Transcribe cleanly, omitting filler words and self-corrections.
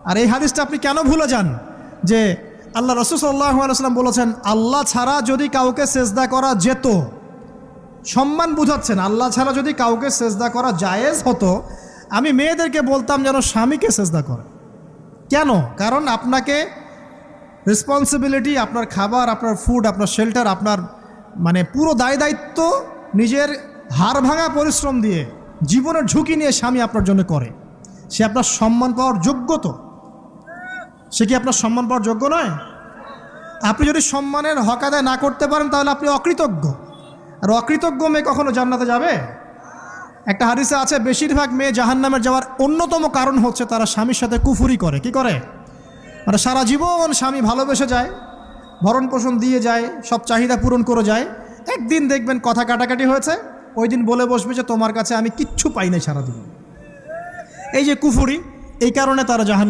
আর এই হাদিসটা আপনি কেন ভুলে যান যে আল্লাহ রাসূল সাল্লাল্লাহু আলাইহি ওয়াসাল্লাম বলেছেন আল্লাহ ছাড়া যদি কাউকে সেজদা করা যেত, সম্মান বুঝাচ্ছেন, আল্লাহ ছাড়া যদি কাউকে সেজদা করা জায়েজ হতো, আমি মেয়েদেরকে বলতাম যেন স্বামীকে সেজদা করে। কেন? কারণ আপনাকে রেসপন্সিবিলিটি, আপনার খাবার, আপনার ফুড, আপনার শেল্টার, আপনার মানে পুরো দায় দায়িত্ব নিজের হাড় ভাঙা পরিশ্রম দিয়ে, জীবনের ঝুঁকি নিয়ে স্বামী আপনার জন্য করে। সে আপনার সম্মান পাওয়ার যোগ্য তো? সে কি আপনার সম্মান পাওয়ার যোগ্য নয়? আপনি যদি সম্মানের হক আদায় না করতে পারেন তাহলে আপনি অকৃতজ্ঞ। আর অকৃতজ্ঞ মেয়ে কখনো জান্নাতে যাবে? একটা হাদিসে আছে বেশিরভাগ মেয়ে জাহান্নামের যাওয়ার অন্যতম কারণ হচ্ছে তারা স্বামীর সাথে কুফুরি করে। কি করে? মানে সারা জীবন স্বামী ভালোবেসে যায়, ভরণ পোষণ দিয়ে যায়, সব চাহিদা পূরণ করে যায়, একদিন দেখবেন কথা কাটাকাটি হয়েছে, ওই দিন বলে বসবে যে তোমার কাছে আমি কিচ্ছু পাই নাই সারাদিন। এই যে কুফুরি, এই কারণে তারা জাহান্নামে